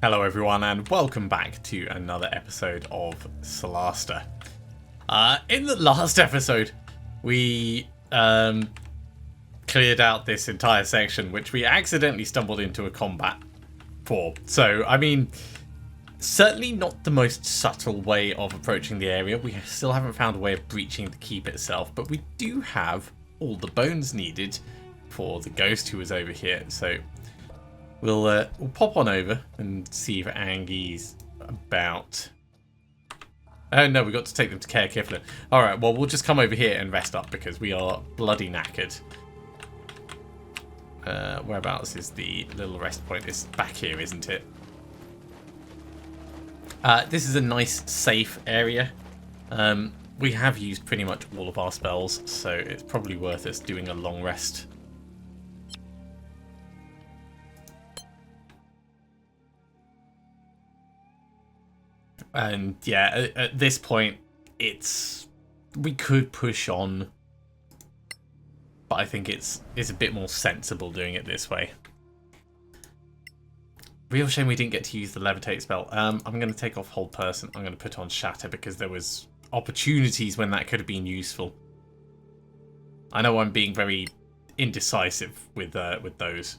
Hello everyone and welcome back to another episode of Solasta. In the last episode we cleared out this entire section which we accidentally stumbled into a combat for. So I mean, certainly not the most subtle way of approaching the area. We still haven't found a way of breaching the keep itself, but we do have all the bones needed for the ghost who was over here. So we'll pop on over and see if Angie's about. Oh no, we've got to take them to Care Kiflin. Alright, well we'll just come over here and rest up because we are bloody knackered. Whereabouts is the little rest point? It's back here, isn't it? This is a nice, safe area. We have used pretty much all of our spells, so it's probably worth us doing a long rest. And yeah, at this point, we could push on, but I think it's a bit more sensible doing it this way. Real shame we didn't get to use the levitate spell. I'm going to take off hold person. I'm going to put on shatter because there was opportunities when that could have been useful. I know I'm being very indecisive with those.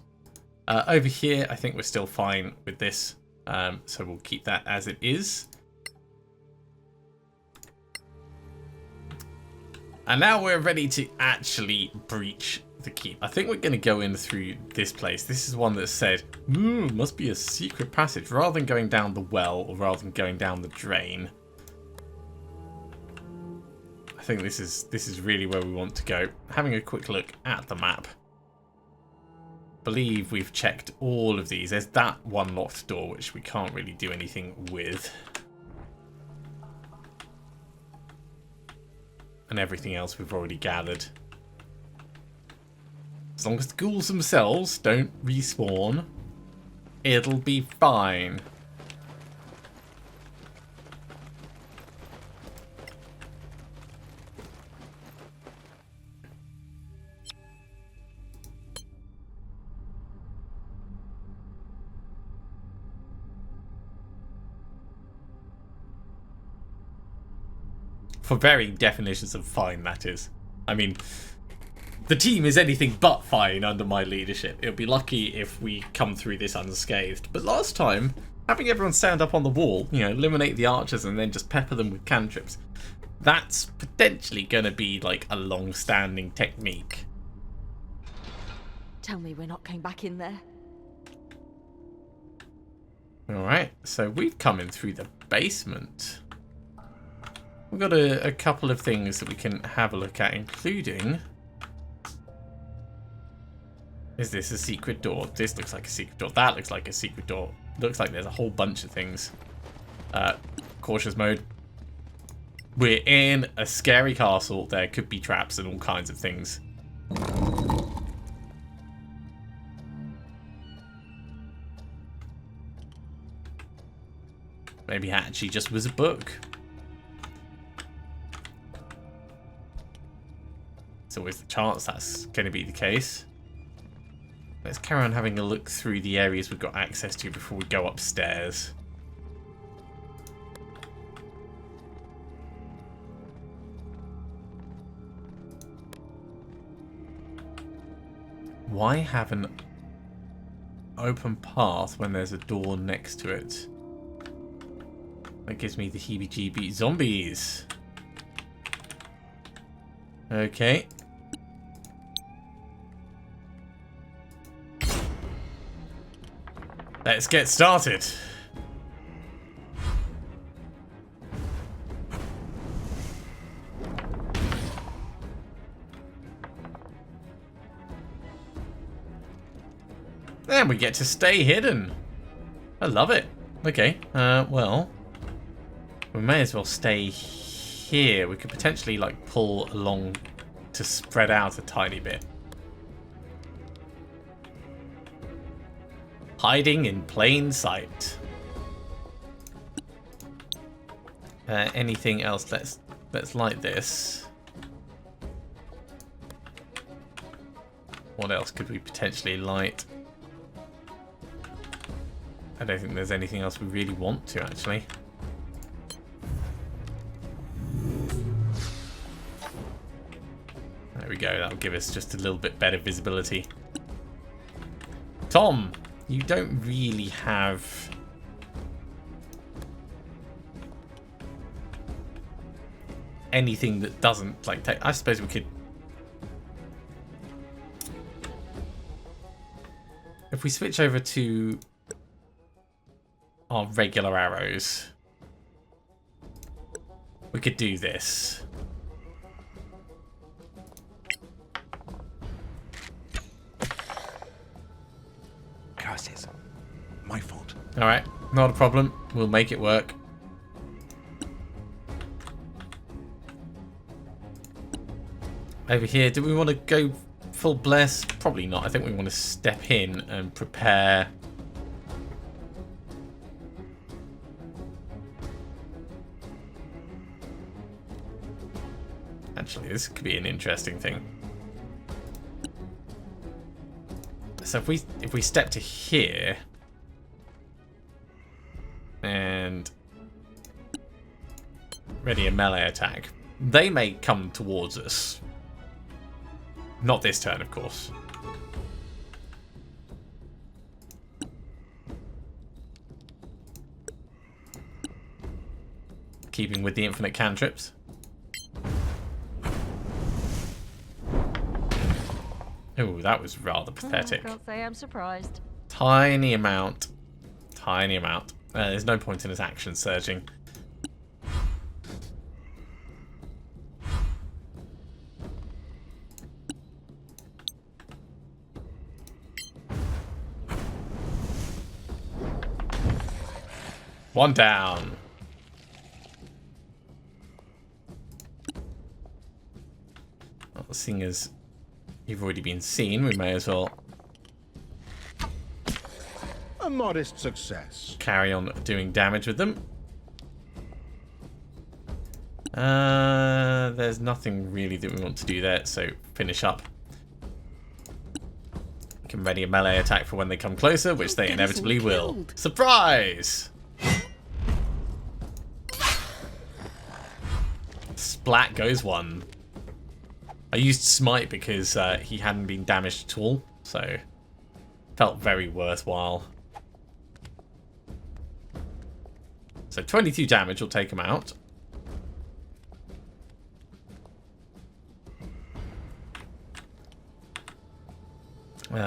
Over here, I think we're still fine with this, so we'll keep that as it is. And now we're ready to actually breach the keep. I think we're going to go in through this place. This is one that said, must be a secret passage. Rather than going down the well, or rather than going down the drain. I think this is really where we want to go. Having a quick look at the map. Believe we've checked all of these. There's that one locked door, which we can't really do anything with. And everything else we've already gathered. As long as the ghouls themselves don't respawn, it'll be fine. For varying definitions of fine, that is. I mean, the team is anything but fine under my leadership. It'll be lucky if we come through this unscathed. But last time, having everyone stand up on the wall, you know, eliminate the archers and then just pepper them with cantrips, that's potentially going to be like a long-standing technique. Tell me we're not going back in there. Alright, so we've come in through the basement. We've got a couple of things that we can have a look at, including... Is this a secret door? This looks like a secret door. That looks like a secret door. Looks like there's a whole bunch of things. Cautious mode. We're in a scary castle. There could be traps and all kinds of things. Maybe it actually just was a book. There's always the chance that's going to be the case. Let's carry on having a look through the areas we've got access to before we go upstairs. Why have an open path when there's a door next to it? That gives me the heebie-jeebie. Zombies! Okay. Let's get started. And we get to stay hidden. I love it. Okay, well, we may as well stay here. We could potentially like pull along to spread out a tiny bit. Hiding in plain sight. Anything else? Let's light this. What else could we potentially light? I don't think there's anything else we really want to, actually. There we go. That'll give us just a little bit better visibility. Tom, you don't really have... anything that doesn't, like, take... I suppose we could... If we switch over to our regular arrows, we could do this. Curses. My fault. Alright, not a problem. We'll make it work. Over here, do we want to go full bless? Probably not. I think we want to step in and prepare. Actually, this could be an interesting thing. So if we step to here and ready a melee attack, they may come towards us. Not this turn, of course. Keeping with the infinite cantrips. Oh, that was rather pathetic. Can't say I'm surprised. Tiny amount. Tiny amount. There's no point in his action surging. One down. Well, seeing as you've already been seen, we may as well A modest success. carry on doing damage with them. There's nothing really that we want to do there, so finish up. We can ready a melee attack for when they come closer, which they inevitably will. Surprise! Splat goes one. I used Smite because he hadn't been damaged at all, so felt very worthwhile. So 22 damage will take him out.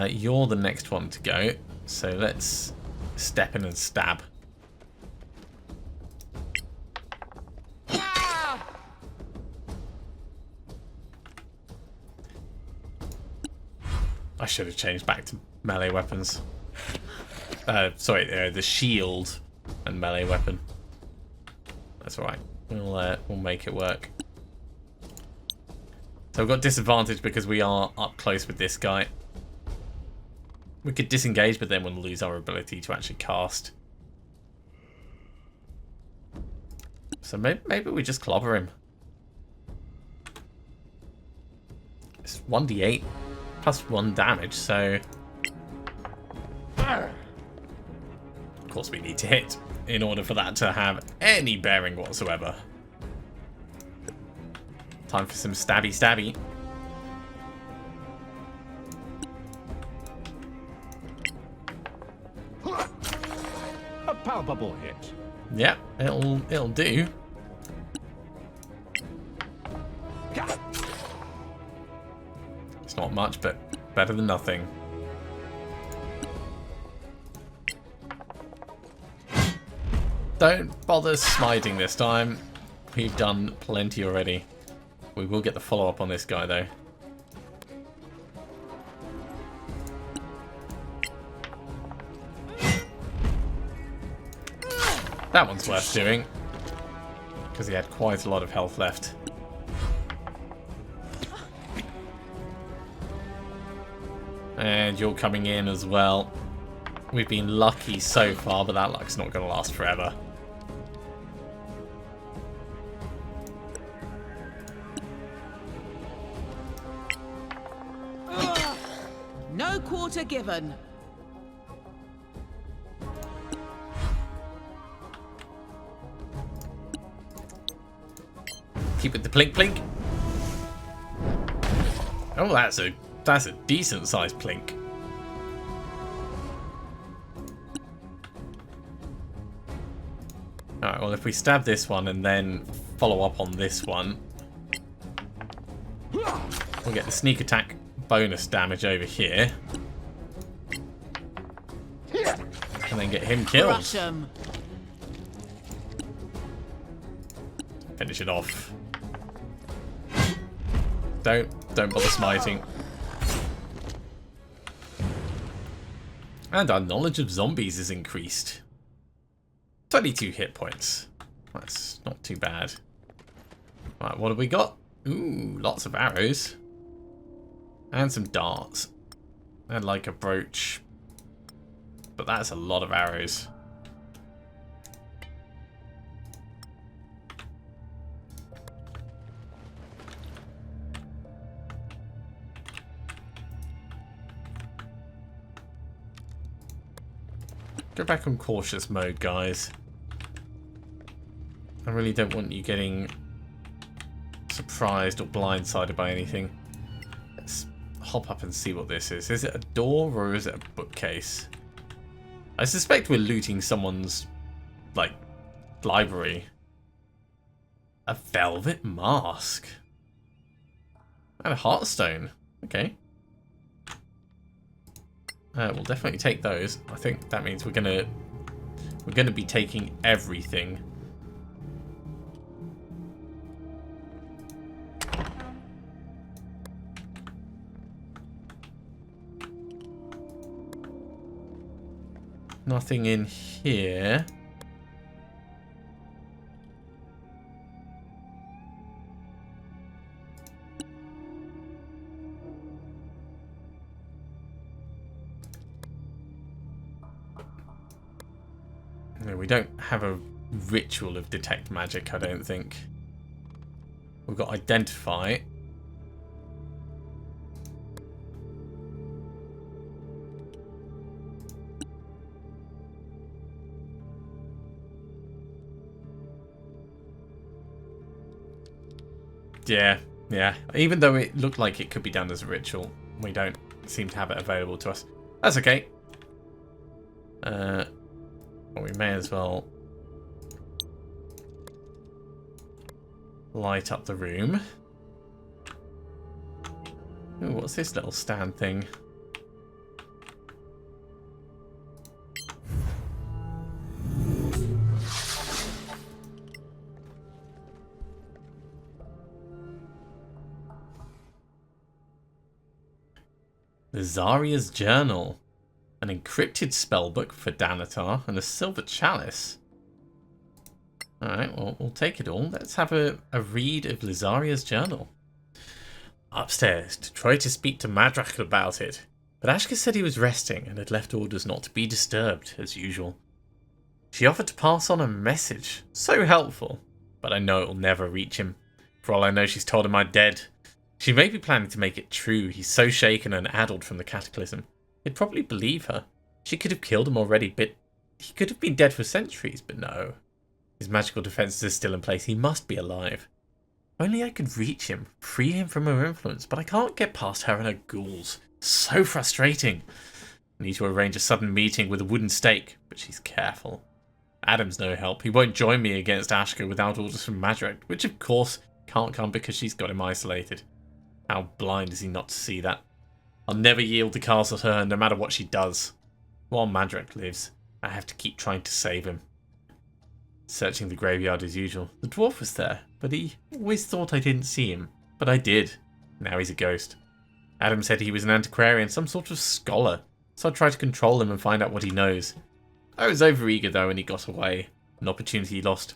You're the next one to go, so let's step in and stab. I should have changed back to melee weapons. Sorry, the shield and melee weapon. That's alright. We'll make it work. So we've got disadvantage because we are up close with this guy. We could disengage, but then we'll lose our ability to actually cast. So maybe we just clobber him. It's 1d8 plus 1 damage, so... Of course we need to hit in order for that to have any bearing whatsoever. Time for some stabby stabby. A palpable hit. Yeah, it'll do. It's not much, but better than nothing. Don't bother smiting this time. We've done plenty already. We will get the follow-up on this guy, though. That one's worth doing, because he had quite a lot of health left. And you're coming in as well. We've been lucky so far, but that luck's not going to last forever. No quarter given. Keep with the plink plink. Oh, that's a decent sized plink. Alright, well if we stab this one and then follow up on this one, we'll get the sneak attack bonus damage over here. And then get him killed. Finish it off. Don't bother smiting. And our knowledge of zombies is increased. 22 hit points. That's not too bad. Right, what have we got? Ooh, lots of arrows. And some darts. And like a brooch. But that's a lot of arrows. Go back on cautious mode, guys. I really don't want you getting surprised or blindsided by anything. Let's hop up and see what this is. Is it a door or is it a bookcase? I suspect we're looting someone's, like, library. A velvet mask. And a heartstone. Okay. We'll definitely take those. I think that means we're gonna be taking everything. Nothing in here. No, we don't have a ritual of detect magic, I don't think. We've got identify. Yeah. Even though it looked like it could be done as a ritual, we don't seem to have it available to us. That's okay. Well, we may as well light up the room. Ooh, what's this little stand thing? Zaria's journal. An encrypted spellbook for Danatar and a silver chalice. Alright, well, we'll take it all. Let's have a read of Lizaria's journal. Upstairs to try to speak to Madrak about it, but Ashka said he was resting and had left orders not to be disturbed, as usual. She offered to pass on a message. So helpful. But I know it'll never reach him. For all I know, she's told him I'm dead. She may be planning to make it true. He's so shaken and addled from the cataclysm. He'd probably believe her. She could have killed him already, but he could have been dead for centuries, but no. His magical defenses are still in place. He must be alive. Only I could reach him, free him from her influence, but I can't get past her and her ghouls. So frustrating. I need to arrange a sudden meeting with a wooden stake, but she's careful. Adam's no help. He won't join me against Ashka without orders from Madrak, which of course can't come because she's got him isolated. How blind is he not to see that? I'll never yield the castle to her, no matter what she does. While Madrak lives, I have to keep trying to save him. Searching the graveyard as usual. The dwarf was there, but he always thought I didn't see him. But I did. Now he's a ghost. Adam said he was an antiquarian, some sort of scholar, so I tried to control him and find out what he knows. I was overeager though, and he got away. An opportunity lost.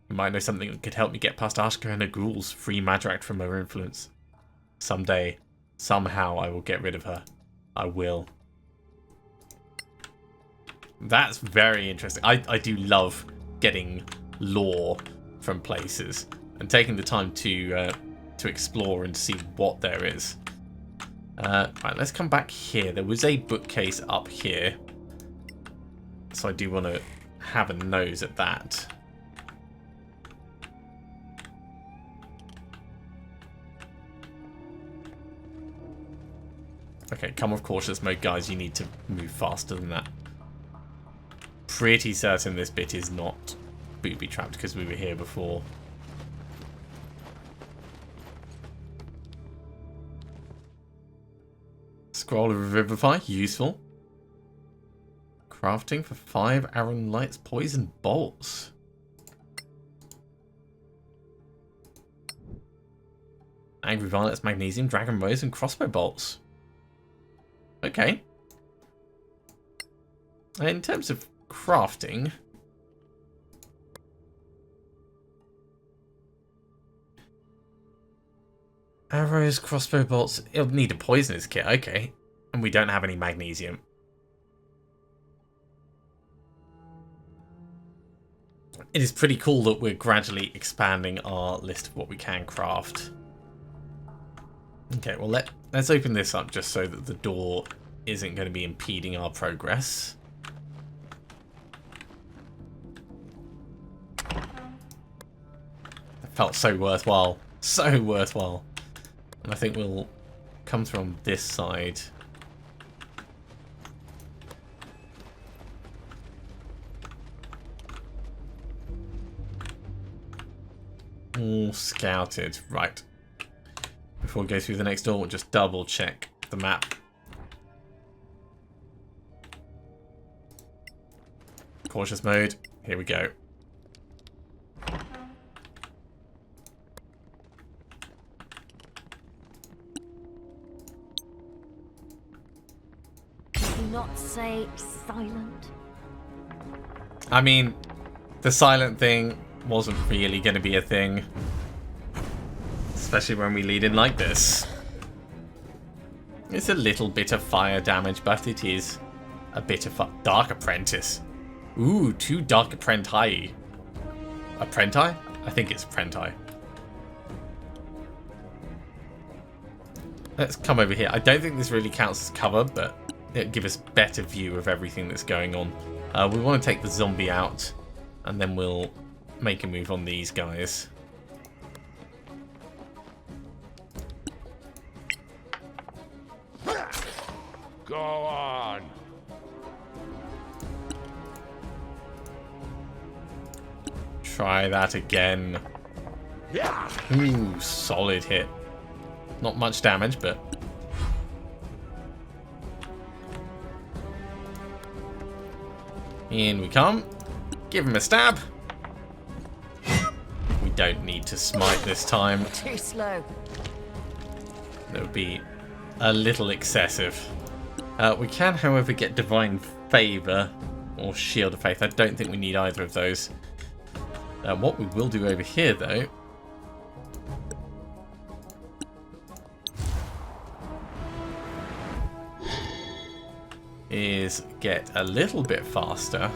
He might know something that could help me get past Ashka and her ghouls, free Madrak from her influence. Someday, somehow I will get rid of her. I will. That's very interesting. I do love getting lore from places and taking the time to explore and see what there is. Right, let's come back here. There was a bookcase up here, so I do want to have a nose at that. Okay, come with cautious mode, guys. You need to move faster than that. Pretty certain this bit is not booby-trapped because we were here before. Scroll of Revivify, useful. Crafting for 5 Aaron Light's poison bolts. Angry Violet's magnesium, dragon rose, and crossbow bolts. Okay. In terms of crafting, arrows, crossbow bolts. It'll need a poisonous kit. Okay, and we don't have any magnesium. It is pretty cool that we're gradually expanding our list of what we can craft. Okay, well let's open this up just so that the door isn't going to be impeding our progress. That felt so worthwhile. So worthwhile. And I think we'll come through on this side. All scouted. Right. Before we go through the next door, we'll just double check the map. Cautious mode. Here we go. Do not say silent. I mean, the silent thing wasn't really going to be a thing. Especially when we lead in like this. It's a little bit of fire damage, but it is a bit of Dark Apprentice. Ooh, 2 Dark Apprenti. Apprenti? I think it's Apprenti. Let's come over here. I don't think this really counts as cover, but it'll give us a better view of everything that's going on. We want to take the zombie out, and then we'll make a move on these guys. Go on. Try that again. Yeah. Ooh, solid hit. Not much damage, but... in we come. Give him a stab. We don't need to smite this time. Too slow. That would be a little excessive. We can, however, get Divine Favour or Shield of Faith. I don't think we need either of those. What we will do over here, though, is get a little bit faster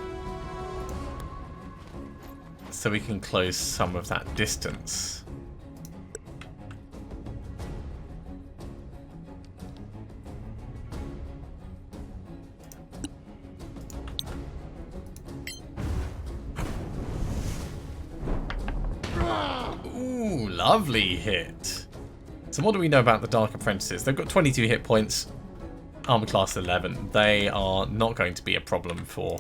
so we can close some of that distance. Ooh, lovely hit. So what do we know about the Dark Apprentices? They've got 22 hit points, armor class 11. They are not going to be a problem for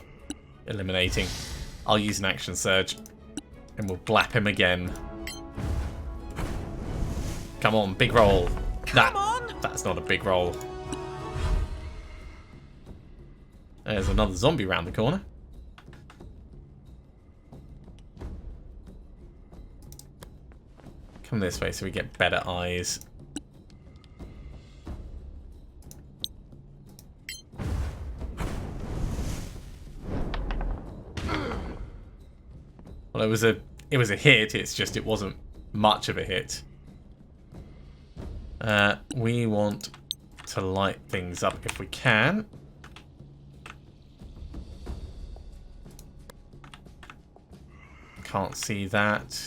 eliminating. I'll use an action surge and we'll blap him again. Come on, big roll. Come on! That's not a big roll. There's another zombie around the corner. Come this way so we get better eyes. Well, it was a hit. It's just it wasn't much of a hit. We want to light things up if we can. Can't see that.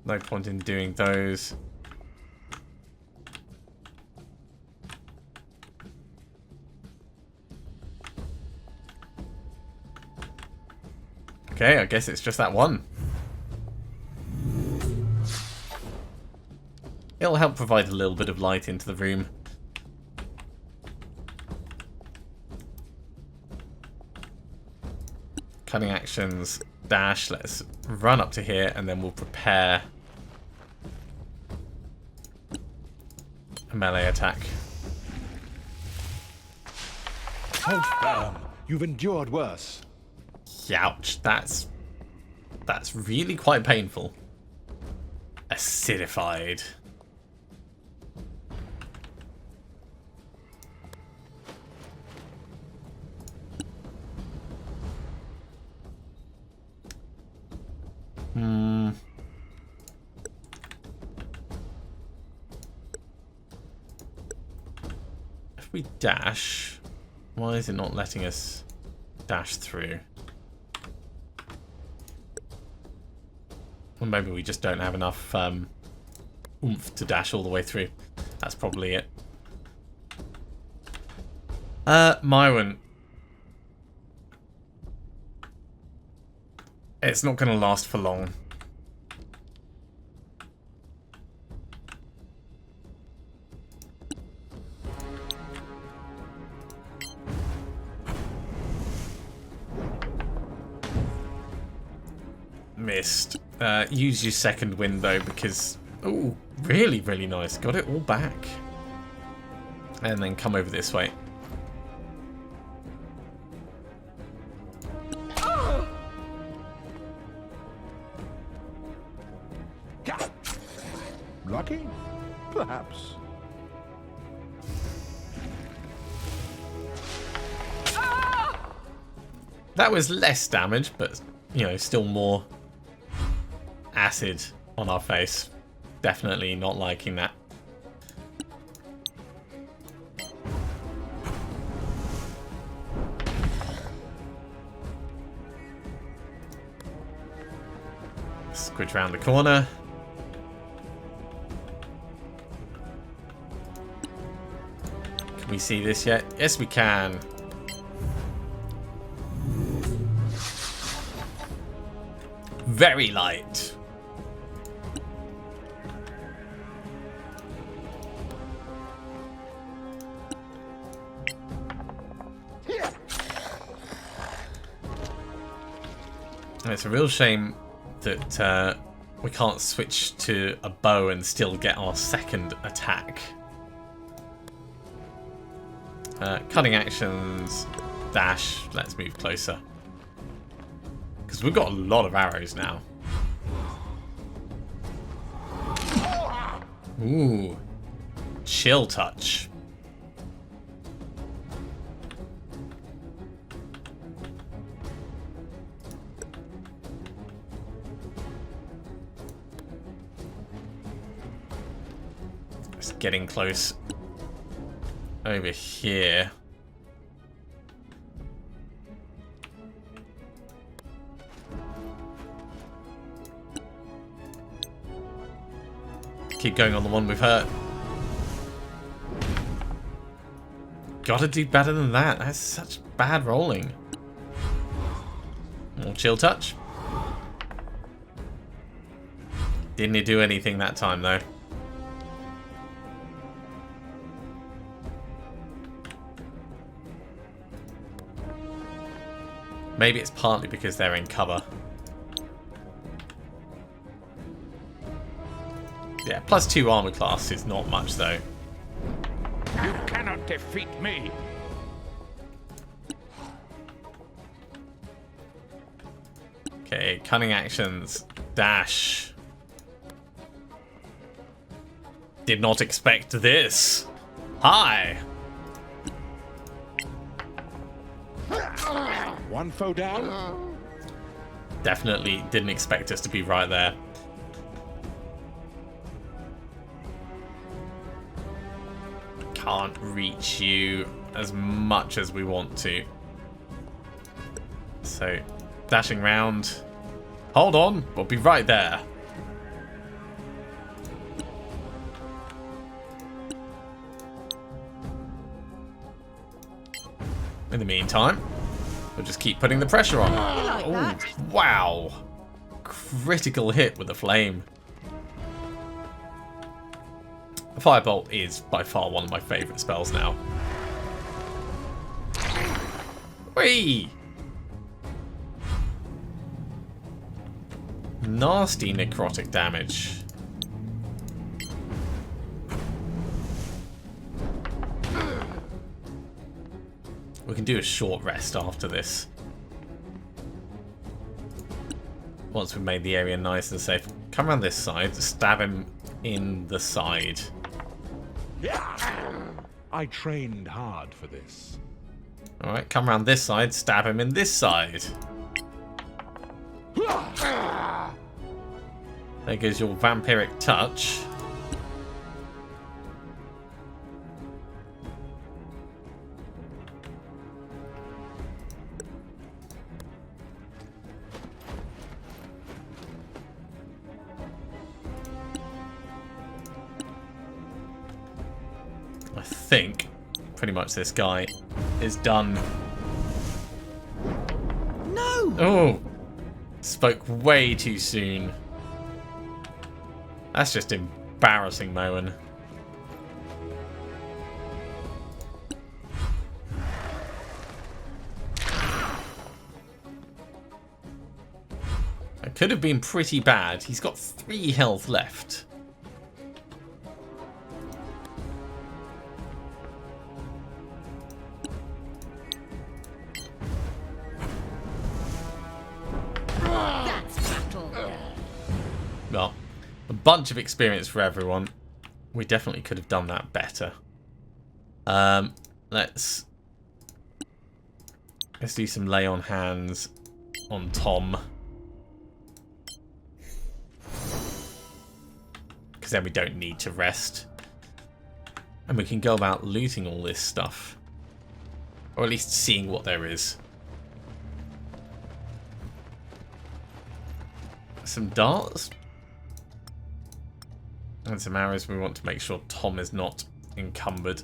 No point in doing those. Okay, I guess it's just that one. It'll help provide a little bit of light into the room. Cutting actions, dash. Let's run up to here and then we'll prepare a melee attack. Hold firm. You've endured worse. Ouch, that's really quite painful. Acidified. If we dash, why is it not letting us dash through? Or maybe we just don't have enough oomph to dash all the way through. That's probably it. Myron. It's not going to last for long. Missed. Use your second wind though, because oh, really, really nice. Got it all back. And then come over this way. Lucky? Perhaps. That was less damage, but you know, still more acid on our face. Definitely not liking that. Squidge round the corner. Can we see this yet? Yes, we can. Very light. It's a real shame that we can't switch to a bow and still get our second attack. Cutting actions, dash, let's move closer. Because we've got a lot of arrows now. Ooh. Chill touch. Just getting close over here. Keep going on the one we've hurt. Gotta do better than that. That's such bad rolling. More chill touch. Didn't do anything that time though. Maybe it's partly because they're in cover. Yeah, +2 armor class is not much though. You cannot defeat me. Okay, cunning actions, dash. Did not expect this. Hi. One foe down. Definitely didn't expect us to be right there. Can't reach you as much as we want to. So, dashing round. Hold on, we'll be right there. In the meantime, we'll just keep putting the pressure on. like Oh, that. wow. Critical hit with the flame. The Firebolt is by far one of my favourite spells now. Whee! nasty necrotic damage. We can do a short rest after this. Once we've made the area nice and safe. Come around this side, stab him in the side. I trained hard for this. Alright, come around this side, stab him in this side. There goes your vampiric touch. I think pretty much this guy is done. No! Oh! Spoke way too soon. That's just embarrassing, Moen. It could have been pretty bad. He's got 3 health left. Well, a bunch of experience for everyone. We definitely could have done that better. Let's do some lay on hands on Tom. Because then we don't need to rest. And we can go about looting all this stuff. Or at least seeing what there is. Some darts. And some arrows. We want to make sure Tom is not encumbered.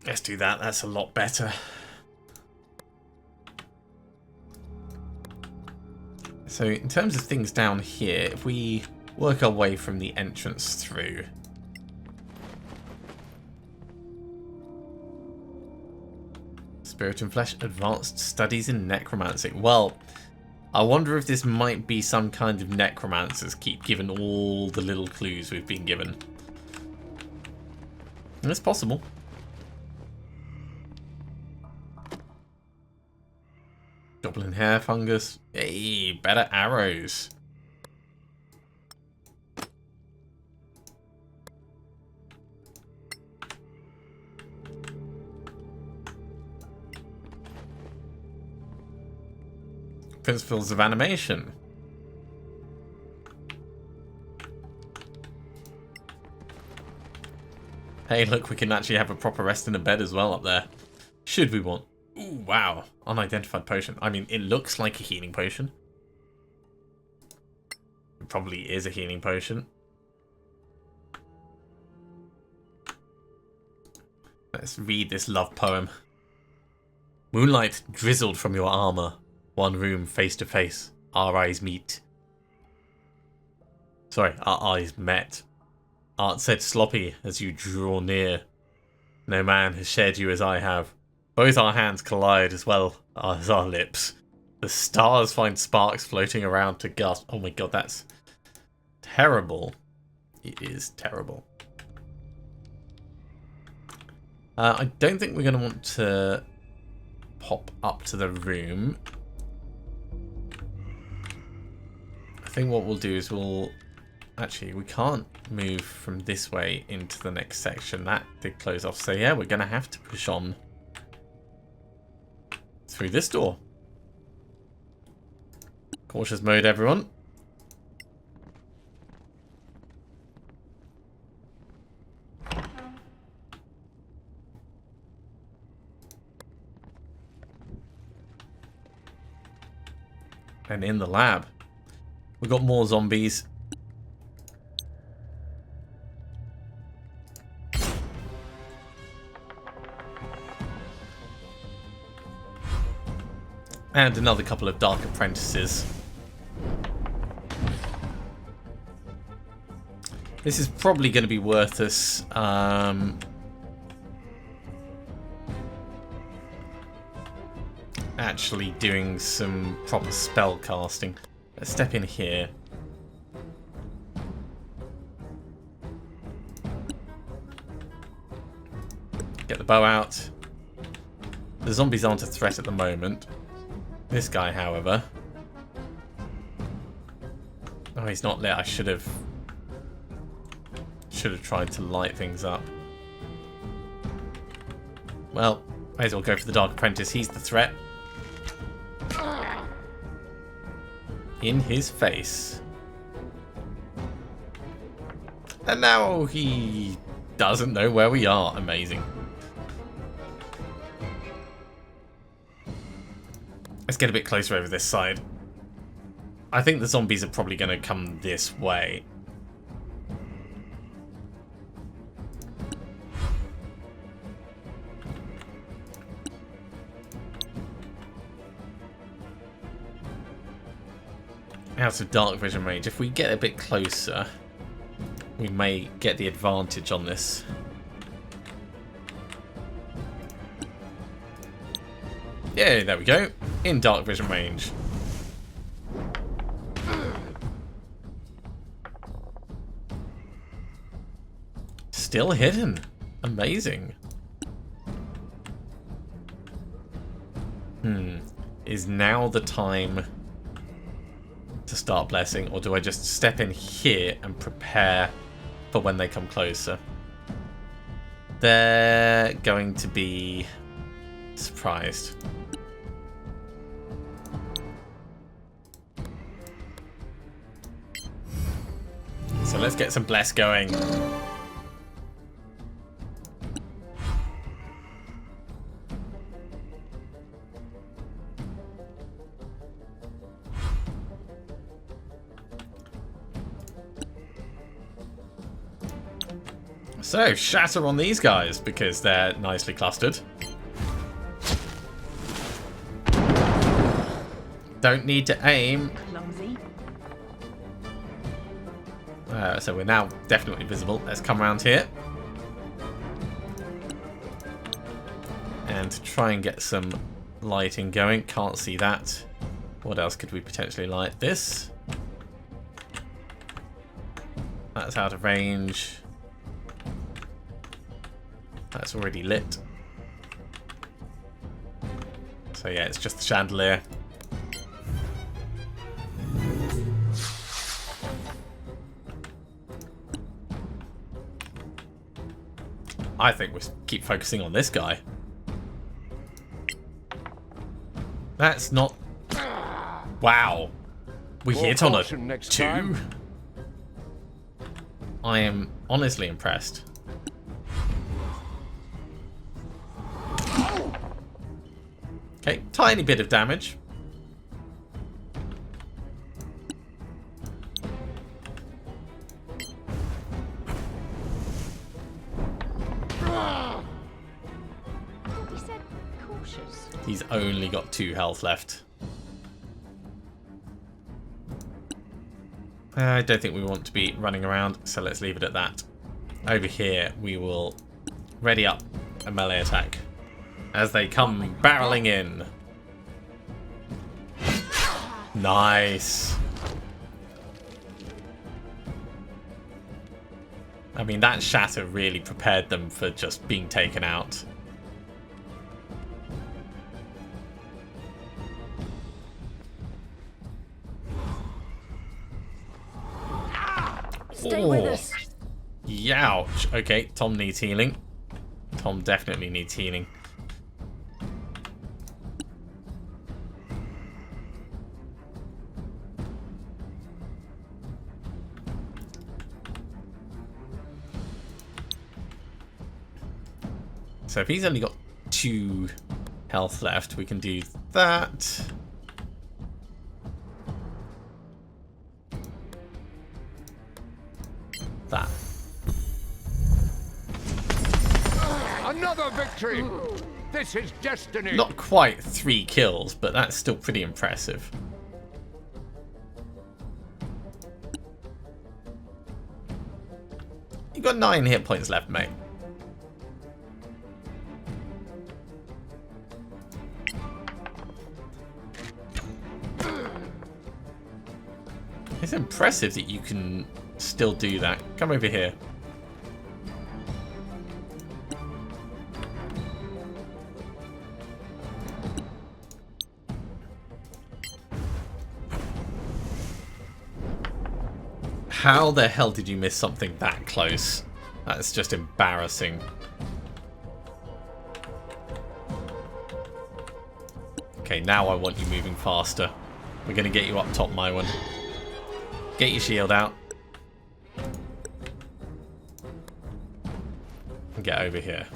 Let's do that. That's a lot better. So in terms of things down here, if we work our way from the entrance through. Spirit and Flesh, advanced studies in necromancy. Well, I wonder if this might be some kind of necromancers keep given all the little clues we've been given. And it's possible. Goblin hair fungus. Hey, better arrows. Principles of animation. Hey, look, we can actually have a proper rest in a bed as well up there. Should we want? Ooh, wow. Unidentified potion. I mean, it looks like a healing potion. It probably is a healing potion. Let's read this love poem. Moonlight drizzled from your armor. One room face to face. Our eyes meet. Sorry, our eyes met. Art said sloppy as you draw near. No man has shared you as I have. Both our hands collide as well as our lips. The stars find sparks floating around to gasp. Oh my god, that's terrible. It is terrible. I don't think we're going to want to pop up to the room. I think what we'll do is we'll... Actually, we can't move from this way into the next section. That did close off. So yeah, we're going to have to push on through this door. Cautious mode, everyone. And in the lab, we've got more zombies. And another couple of Dark Apprentices. This is probably going to be worth us actually doing some proper spell casting. Let's step in here. Get the bow out. The zombies aren't a threat at the moment. This guy, however... Oh, he's not lit. I should have tried to light things up. Well, may as well go for the Dark Apprentice. He's the threat. In his face. And now he doesn't know where we are. Amazing. Let's get a bit closer over this side. I think the zombies are probably going to come this way. Out of dark vision range. If we get a bit closer, we may get the advantage on this. Yeah, there we go. In dark vision range. Still hidden. Amazing. Is now the time to start blessing, or do I just step in here and prepare for when they come closer? They're going to be surprised. So let's get some bless going. So, shatter on these guys, because they're nicely clustered. Don't need to aim. So we're now definitely visible. Let's come around here. And try and get some lighting going. Can't see that. What else could we potentially light? This. That's out of range. That's already lit. So yeah, it's just the chandelier. I think we keep focusing on this guy. That's not... Wow. We hit on a 2? I am honestly impressed. Okay, tiny bit of damage. He said cautious. He's only got 2 health left. I don't think we want to be running around, so let's leave it at that. Over here, we will ready up a melee attack as they come barreling in. Nice. I mean, that shatter really prepared them for just being taken out. Stay with us. Youch. Okay, Tom needs healing. Tom definitely needs healing. So if he's only got 2 health left, we can do that. That. Another victory! This is destiny. Not quite 3 kills, but that's still pretty impressive. You got 9 hit points left, mate. It's impressive that you can still do that. Come over here. How the hell did you miss something that close? That's just embarrassing. Okay, now I want you moving faster. We're going to get you up top, my one. Get your shield out. And get over here.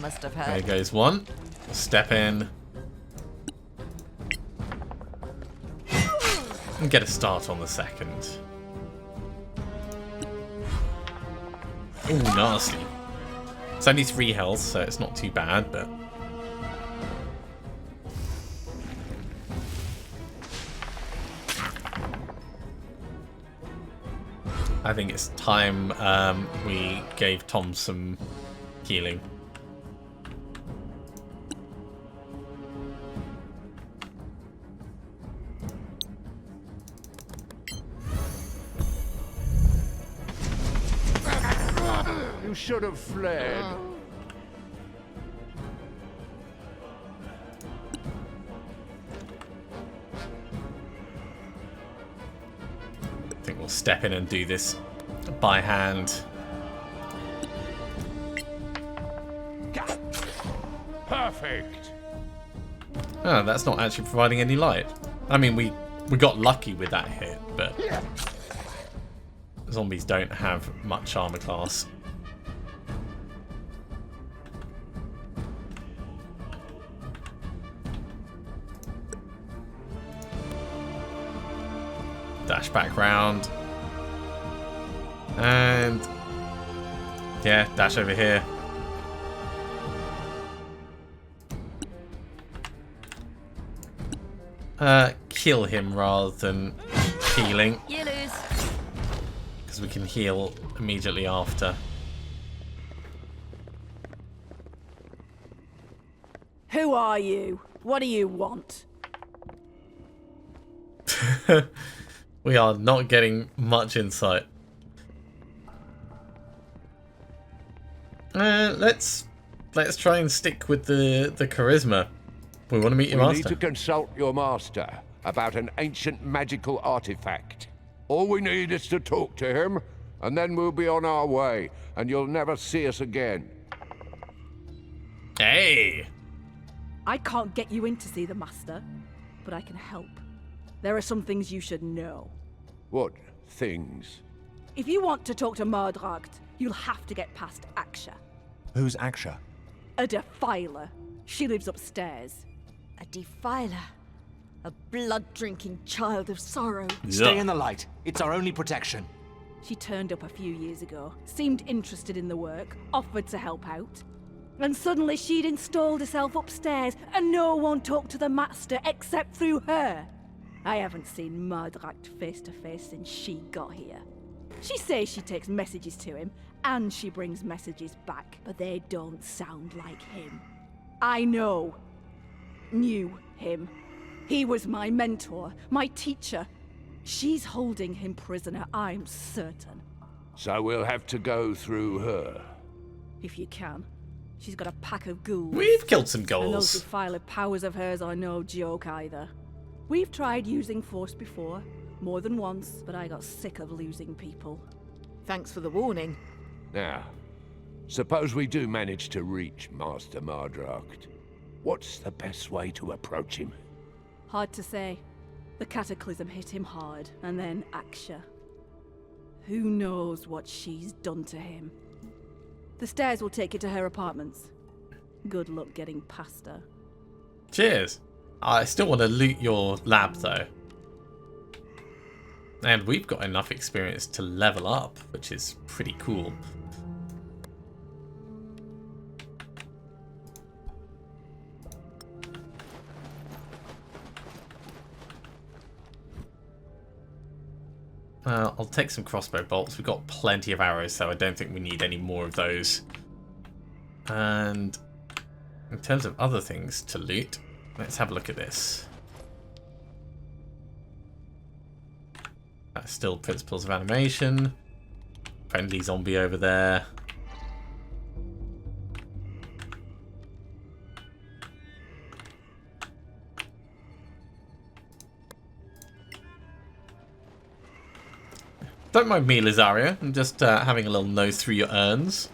Must have There heard. goes one. Step in. And get a start on the second. Ooh, nasty. It's only 3 health, so it's not too bad, but... I think it's time we gave Tom some healing. You should have fled. I think we'll step in and do this by hand. Perfect. Oh, that's not actually providing any light. I mean, we got lucky with that hit, but zombies don't have much armor class. Dash back round. And yeah, dash over here. Kill him rather than healing, You lose. because we can heal immediately after. Who are you? What do you want? We are not getting much insight. Let's try and stick with the charisma. We want to meet your We need master. to consult your master about an ancient magical artifact. All we need is to talk to him, and then we'll be on our way, and you'll never see us again. Hey! I can't get you in to see the master, but I can help. There are some things you should know. What things? If you want to talk to Mardracht, you'll have to get past Aksha. Who's Aksha? A defiler. She lives upstairs. A defiler. A blood-drinking child of sorrow. Stay in the light. It's our only protection. She turned up a few years ago, seemed interested in the work, offered to help out. And suddenly she'd installed herself upstairs, and no one talked to the master except through her. I haven't seen Mardracht face to face since she got here. She says she takes messages to him, and she brings messages back, but they don't sound like him. I knew him. He was my mentor, my teacher. She's holding him prisoner, I'm certain. So we'll have to go through her. If you can. She's got a pack of ghouls. We've killed some And those goals. defiler powers of hers are no joke either. We've tried using force before, more than once, but I got sick of losing people. Thanks for the warning. Now, suppose we do manage to reach Master Mardracht. What's the best way to approach him? Hard to say. The cataclysm hit him hard, and then Aksha. Who knows what she's done to him? The stairs will take you to her apartments. Good luck getting past her. Cheers. I still want to loot your lab, though. And we've got enough experience to level up, which is pretty cool. I'll take some crossbow bolts. We've got plenty of arrows, so I don't think we need any more of those. And in terms of other things to loot, let's have a look at this. Still principles of animation. Friendly zombie over there. Don't mind me, Lizaria. I'm just having a little nose through your urns.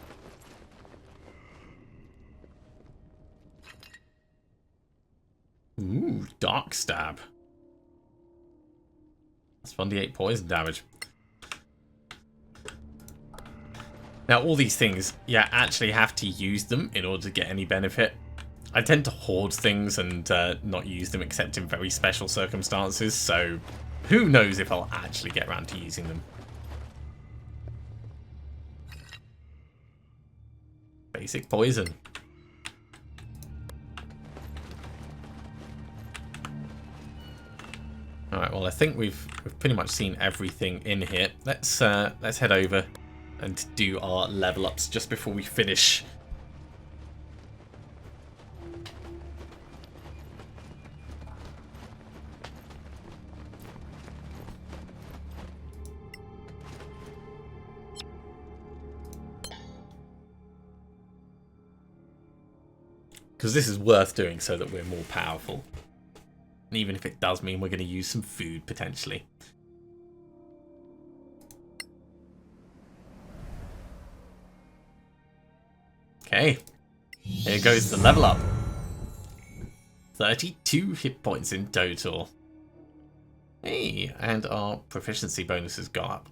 Ooh, dark stab. That's 1d8 poison damage. Now, all these things, yeah, actually have to use them in order to get any benefit. I tend to hoard things and not use them except in very special circumstances, so who knows if I'll actually get around to using them. Basic poison. Alright, well I think we've pretty much seen everything in here. Let's head over and do our level ups just before we finish. Because this is worth doing so that we're more powerful. And even if it does mean we're going to use some food, potentially. Okay. Here goes the level up. 32 hit points in total. Hey, and our proficiency bonus has gone up.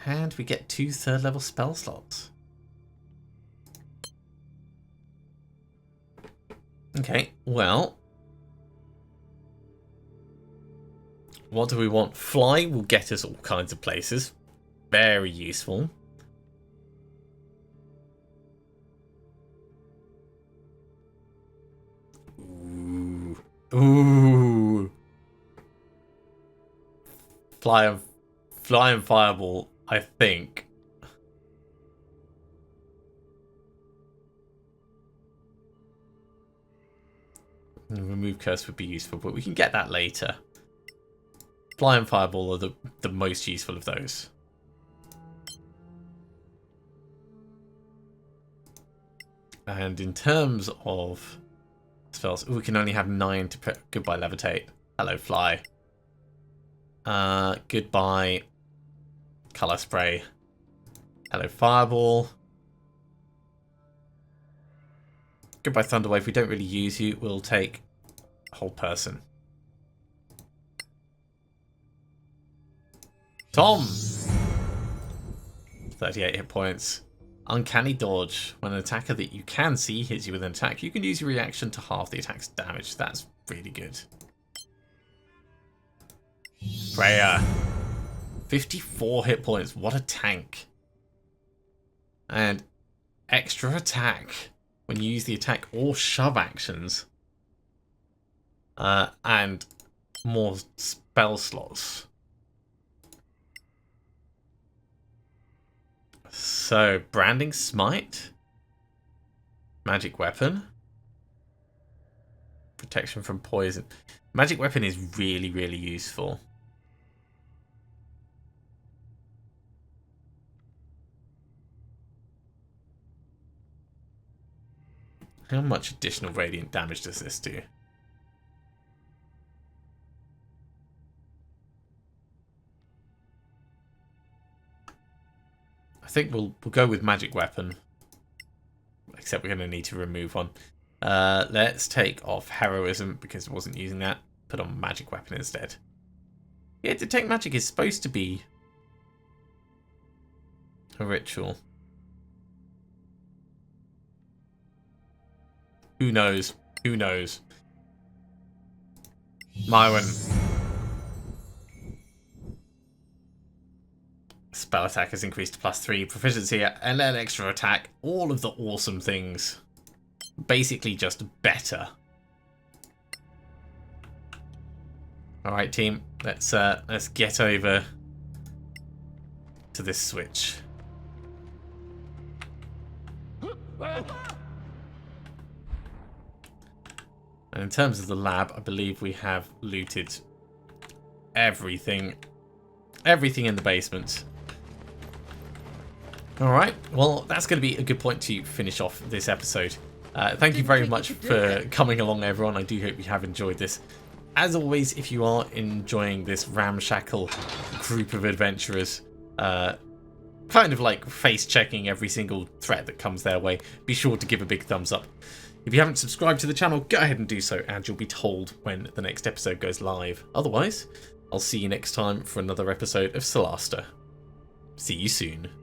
And we get 2 third level spell slots. Okay, well, what do we want? Fly will get us all kinds of places. Very useful. Ooh. Ooh. Fly and fireball, I think. Remove curse would be useful, but we can get that later. Fly and fireball are the most useful of those. And in terms of spells, we can only have 9 to put. Goodbye levitate. Hello fly. Goodbye color spray. Hello fireball. Goodbye Thunderwave. We don't really use you. We'll take a whole person. Tom! 38 hit points. Uncanny dodge. When an attacker that you can see hits you with an attack, you can use your reaction to half the attack's damage. That's really good. Freya. 54 hit points. What a tank. And extra attack when you use the attack or shove actions. And more spell slots. So, Branding Smite. Magic Weapon. Protection from poison. Magic Weapon is really, really useful. How much additional radiant damage does this do? I think we'll go with Magic Weapon. Except we're going to need to remove one. Let's take off Heroism because I wasn't using that. Put on Magic Weapon instead. Yeah, Detect Magic is supposed to be a ritual. Who knows? Who knows? Myron. spell attack is increased to +3, proficiency and an extra attack. All of the awesome things. Basically just better. Alright team, let's get over to this switch. And in terms of the lab, I believe we have looted everything in the basement. Alright, well that's going to be a good point to finish off this episode. Thank you very much for coming along, everyone. I do hope you have enjoyed this. As always, if you are enjoying this ramshackle group of adventurers, kind of like face-checking every single threat that comes their way, be sure to give a big thumbs up. If you haven't subscribed to the channel, go ahead and do so, and you'll be told when the next episode goes live. Otherwise, I'll see you next time for another episode of Solasta. See you soon.